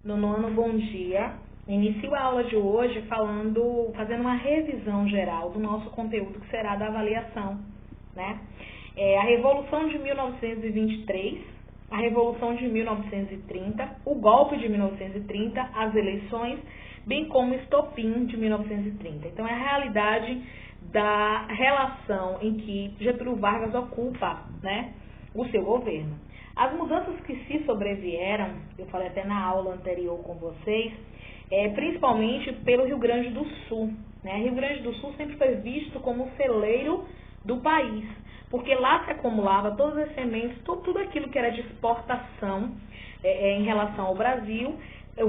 Nono ano, bom dia. Inicio a aula de hoje fazendo uma revisão geral do nosso conteúdo que será da avaliação, né? A Revolução de 1923, a Revolução de 1930, o golpe de 1930, as eleições, bem como o estopim de 1930. Então, é a realidade da relação em que Getúlio Vargas ocupa, né, o seu governo. As mudanças que se sobrevieram, eu falei até na aula anterior com vocês, principalmente pelo Rio Grande do Sul, né? Rio Grande do Sul sempre foi visto como o celeiro do país, porque lá se acumulava todas as sementes, tudo aquilo que era de exportação em relação ao Brasil, o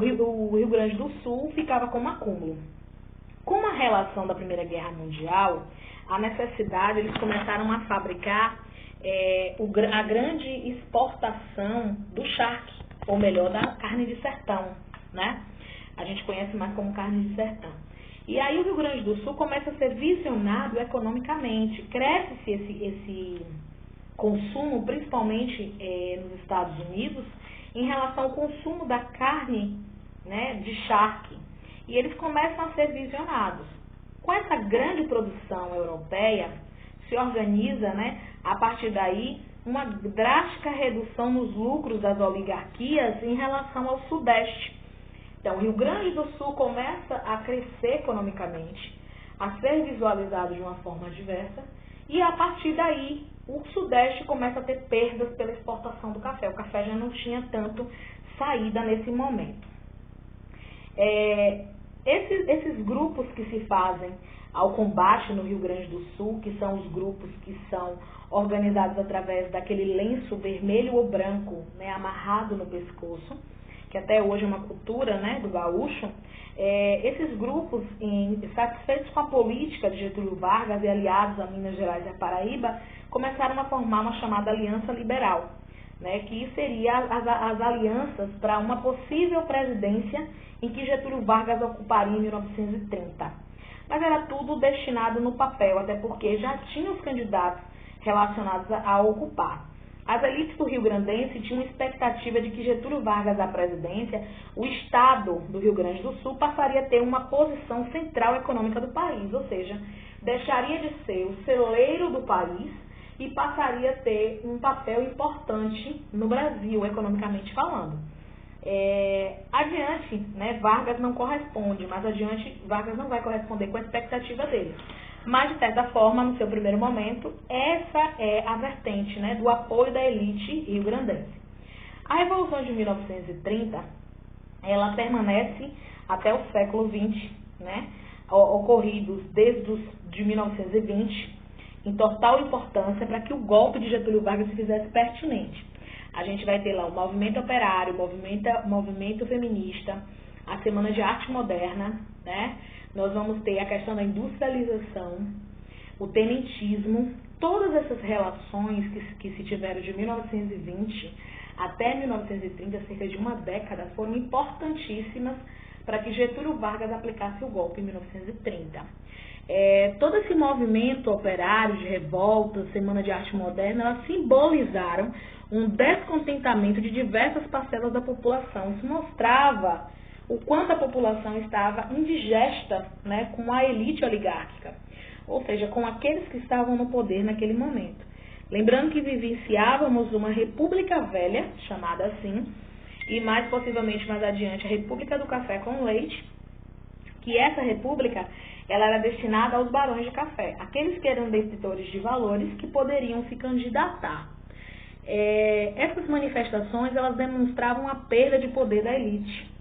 Rio Grande do Sul ficava como acúmulo. Com a relação da Primeira Guerra Mundial, a necessidade, eles começaram a fabricar a grande exportação do charque, ou melhor, da carne de sertão, né? A gente conhece mais como carne de sertão. E aí o Rio Grande do Sul começa a ser visionado economicamente. Cresce-se esse consumo, principalmente nos Estados Unidos, em relação ao consumo da carne, né, de charque. E eles começam a ser visionados. Com essa grande produção europeia, se organiza, né, a partir daí, uma drástica redução nos lucros das oligarquias em relação ao Sudeste. Então, o Rio Grande do Sul começa a crescer economicamente, a ser visualizado de uma forma diversa, e a partir daí, o Sudeste começa a ter perdas pela exportação do café. O café já não tinha tanto saída nesse momento. Esses grupos que se fazem ao combate no Rio Grande do Sul, que são os grupos que são organizados através daquele lenço vermelho ou branco, né, amarrado no pescoço, que até hoje é uma cultura, né, do gaúcho, esses grupos, satisfeitos com a política de Getúlio Vargas e aliados a Minas Gerais e a Paraíba, começaram a formar uma chamada Aliança Liberal, né, que seria as alianças para uma possível presidência em que Getúlio Vargas ocuparia em 1930. Mas era tudo destinado no papel, até porque já tinha os candidatos relacionados a ocupar. As elites do Rio Grandense tinham expectativa de que Getúlio Vargas à presidência, o Estado do Rio Grande do Sul passaria a ter uma posição central econômica do país, ou seja, deixaria de ser o celeiro do país e passaria a ter um papel importante no Brasil, economicamente falando. Adiante, né, Vargas não corresponde, mas adiante Vargas não vai corresponder com a expectativa dele. Mas, de certa forma, no seu primeiro momento, essa é a vertente, né, do apoio da elite rio-grandense. A Revolução de 1930, ela permanece até o século XX, né, ocorridos desde de 1920, em total importância para que o golpe de Getúlio Vargas se fizesse pertinente. A gente vai ter lá o movimento operário, o movimento feminista, a Semana de Arte Moderna, né? Nós vamos ter a questão da industrialização, o tenentismo, todas essas relações que se tiveram de 1920 até 1930, cerca de uma década, foram importantíssimas para que Getúlio Vargas aplicasse o golpe em 1930. Todo esse movimento operário de revolta, Semana de Arte Moderna, elas simbolizaram um descontentamento de diversas parcelas da população. Isso mostrava o quanto a população estava indigesta, né, com a elite oligárquica, ou seja, com aqueles que estavam no poder naquele momento. Lembrando que vivenciávamos uma república velha, chamada assim, e mais possivelmente mais adiante a República do Café com Leite, que essa república ela era destinada aos barões de café, aqueles que eram detentores de valores que poderiam se candidatar. Essas manifestações elas demonstravam a perda de poder da elite,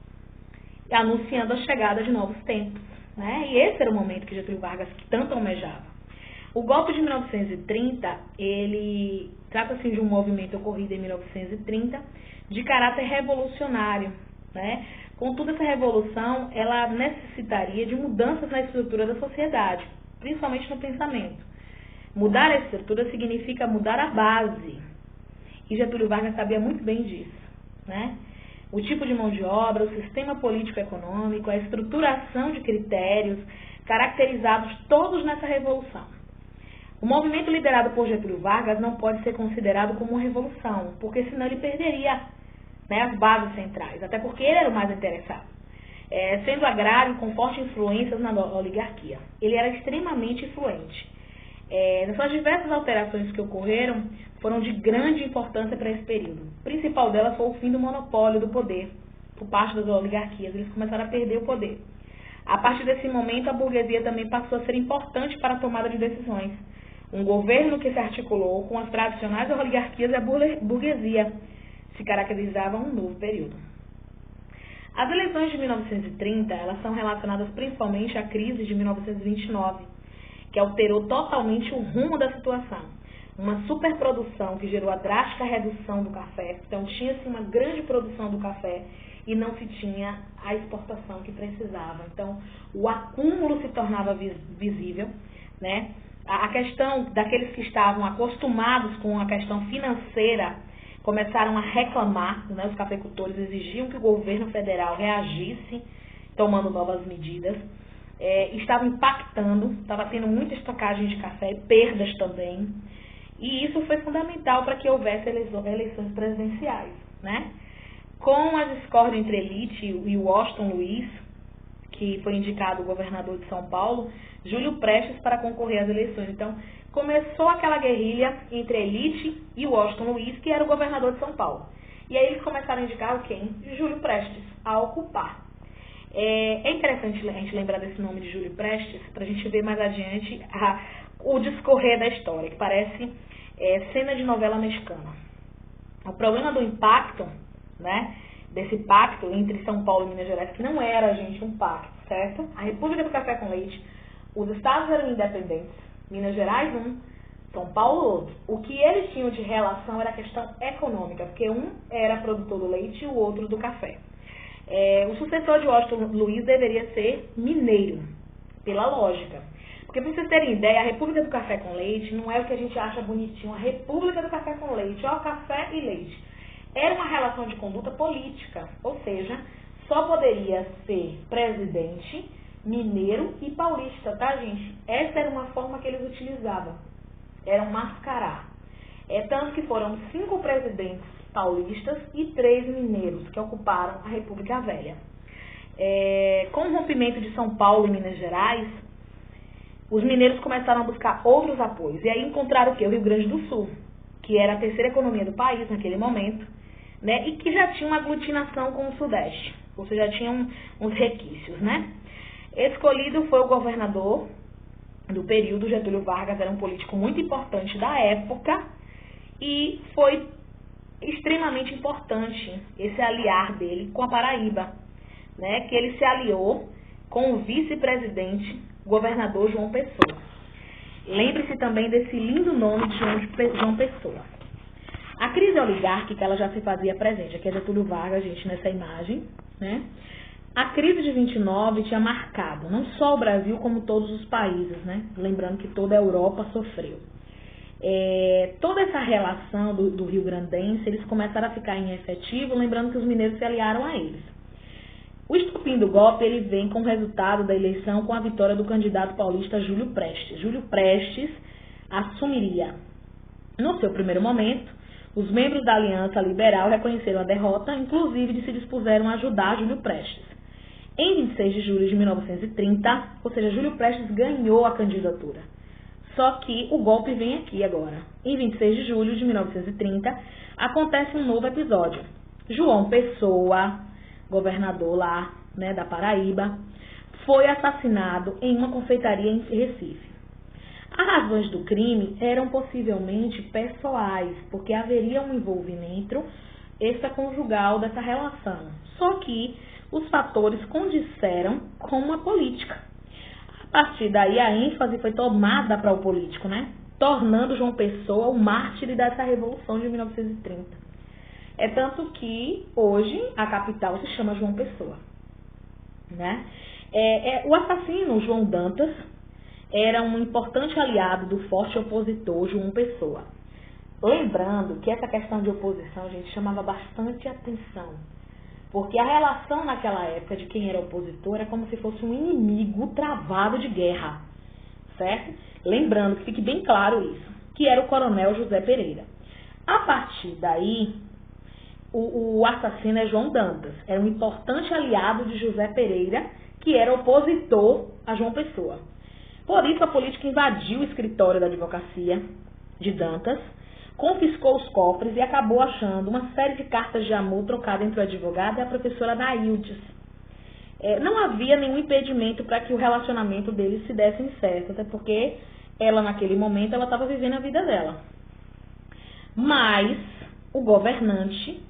anunciando a chegada de novos tempos, né? E esse era o momento que Getúlio Vargas tanto almejava. O golpe de 1930, ele trata-se de um movimento ocorrido em 1930 de caráter revolucionário, né? Contudo, essa revolução ela necessitaria de mudanças na estrutura da sociedade, principalmente no pensamento. Mudar a estrutura significa mudar a base. E Getúlio Vargas sabia muito bem disso, né? O tipo de mão de obra, o sistema político-econômico, a estruturação de critérios, caracterizados todos nessa revolução. O movimento liderado por Getúlio Vargas não pode ser considerado como uma revolução, porque senão ele perderia né, as bases centrais, até porque ele era o mais interessado. Sendo agrário com forte influências na oligarquia. Ele era extremamente influente. Essas diversas alterações que ocorreram foram de grande importância para esse período. O principal delas foi o fim do monopólio do poder por parte das oligarquias. Eles começaram a perder o poder. A partir desse momento, a burguesia também passou a ser importante para a tomada de decisões. Um governo que se articulou com as tradicionais oligarquias e a burguesia se caracterizava um novo período. As eleições de 1930, elas são relacionadas principalmente à crise de 1929, que alterou totalmente o rumo da situação. Uma superprodução que gerou a drástica redução do café, então tinha-se uma grande produção do café e não se tinha a exportação que precisava. Então, o acúmulo se tornava visível, né? A questão daqueles que estavam acostumados com a questão financeira começaram a reclamar, né? Os cafeicultores exigiam que o governo federal reagisse, tomando novas medidas. Estava impactando, estava tendo muita estocagem de café, perdas também. E isso foi fundamental para que houvesse eleições presidenciais, né? Com a discórdia entre elite e Washington Luiz, que foi indicado o governador de São Paulo, Júlio Prestes, para concorrer às eleições. Então, começou aquela guerrilha entre a elite e Washington Luiz, que era o governador de São Paulo. E aí eles começaram a indicar quem? Júlio Prestes, a ocupar. É interessante a gente lembrar desse nome de Júlio Prestes, para a gente ver mais adiante o discorrer da história, que parece cena de novela mexicana. O problema do impacto, né, desse pacto entre São Paulo e Minas Gerais, que não era, gente, um pacto, certo? A República do Café com Leite, os estados eram independentes, Minas Gerais um, São Paulo outro. O que eles tinham de relação era a questão econômica, porque um era produtor do leite e o outro do café. O sucessor de Washington Luiz deveria ser mineiro, pela lógica. Porque, para vocês terem ideia, a República do Café com Leite não é o que a gente acha bonitinho. A República do Café com Leite, ó, café e leite. Era uma relação de conduta política, ou seja, só poderia ser presidente, mineiro e paulista, tá, gente? Essa era uma forma que eles utilizavam. Era um mascarar. Tanto que foram 5 presidentes paulistas e 3 mineiros que ocuparam a República Velha. Com o rompimento de São Paulo e Minas Gerais, os mineiros começaram a buscar outros apoios. E aí encontraram o quê? O Rio Grande do Sul, que era a terceira economia do país naquele momento, né? E que já tinha uma aglutinação com o Sudeste, ou seja, já tinha uns requisitos, né? Escolhido foi o governador do período, Getúlio Vargas, era um político muito importante da época, e foi extremamente importante esse aliar dele com a Paraíba, né? Que ele se aliou com o vice-presidente, governador João Pessoa. Lembre-se também desse lindo nome de João Pessoa. A crise oligárquica, ela já se fazia presente. Aqui é Getúlio Vargas, gente, nessa imagem, né? A crise de 29 tinha marcado não só o Brasil, como todos os países, né? Lembrando que toda a Europa sofreu. Toda essa relação do Rio Grandense, eles começaram a ficar em efetivo, lembrando que os mineiros se aliaram a eles. O estopim do golpe, ele vem com o resultado da eleição com a vitória do candidato paulista Júlio Prestes. Júlio Prestes assumiria, no seu primeiro momento, os membros da Aliança Liberal reconheceram a derrota, inclusive se dispuseram a ajudar Júlio Prestes. Em 26 de julho de 1930, ou seja, Júlio Prestes ganhou a candidatura. Só que o golpe vem aqui agora. Em 26 de julho de 1930, acontece um novo episódio. João Pessoa, governador lá, né, da Paraíba, foi assassinado em uma confeitaria em Recife. As razões do crime eram possivelmente pessoais, porque haveria um envolvimento extraconjugal dessa relação. Só que os fatores condisseram com uma política. A partir daí, a ênfase foi tomada para o político, né? Tornando João Pessoa o mártir dessa Revolução de 1930. Tanto que hoje a capital se chama João Pessoa, né? O assassino João Dantas era um importante aliado do forte opositor João Pessoa. Lembrando que essa questão de oposição, gente, chamava bastante atenção. Porque a relação naquela época de quem era opositor era como se fosse um inimigo travado de guerra, certo? Lembrando, que fique bem claro isso, que era o coronel José Pereira. A partir daí, o assassino é João Dantas. Era um importante aliado de José Pereira, que era opositor a João Pessoa. Por isso, a política invadiu o escritório da advocacia de Dantas, confiscou os cofres e acabou achando uma série de cartas de amor trocadas entre o advogado e a professora Naildes. Não havia nenhum impedimento para que o relacionamento deles se desse certo, até porque ela, naquele momento, ela estava vivendo a vida dela. Mas o governante,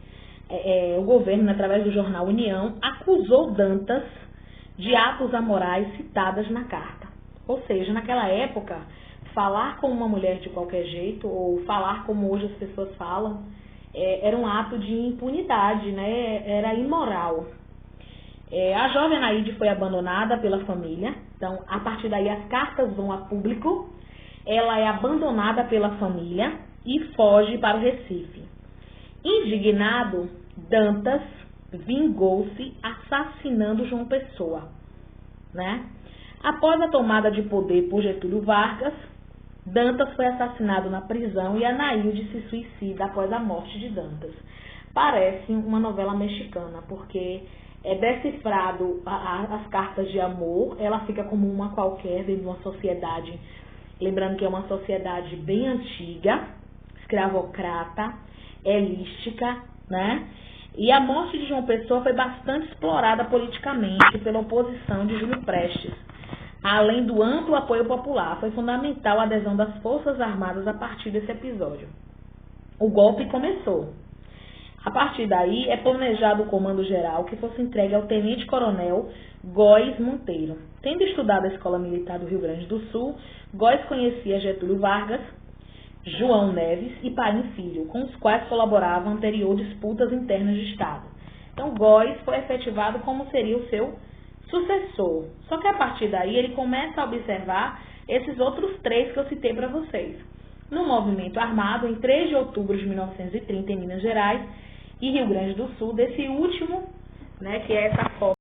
o governo, através do jornal União, acusou Dantas de atos amorais citadas na carta. Ou seja, naquela época, falar com uma mulher de qualquer jeito, ou falar como hoje as pessoas falam, era um ato de impunidade, né? Era imoral. A jovem Anaíde foi abandonada pela família, então, a partir daí, as cartas vão a público, ela é abandonada pela família e foge para o Recife. Indignado, Dantas vingou-se assassinando João Pessoa, né? Após a tomada de poder por Getúlio Vargas, Dantas foi assassinado na prisão e Anaíde se suicida após a morte de Dantas. Parece uma novela mexicana, porque é decifrado as cartas de amor, ela fica como uma qualquer dentro de uma sociedade, lembrando que é uma sociedade bem antiga, escravocrata, helística, né? E a morte de João Pessoa foi bastante explorada politicamente pela oposição de Júlio Prestes. Além do amplo apoio popular, foi fundamental a adesão das Forças Armadas a partir desse episódio. O golpe começou. A partir daí, é planejado o comando geral que fosse entregue ao tenente-coronel Góes Monteiro. Tendo estudado a Escola Militar do Rio Grande do Sul, Góes conhecia Getúlio Vargas, João Neves e Paim Filho, com os quais colaborava em anterior disputas internas de Estado. Então, Góes foi efetivado como seria o seu sucessor. Só que a partir daí ele começa a observar esses outros três que eu citei para vocês. No movimento armado, em 3 de outubro de 1930, em Minas Gerais e Rio Grande do Sul, desse último, né, que é essa foto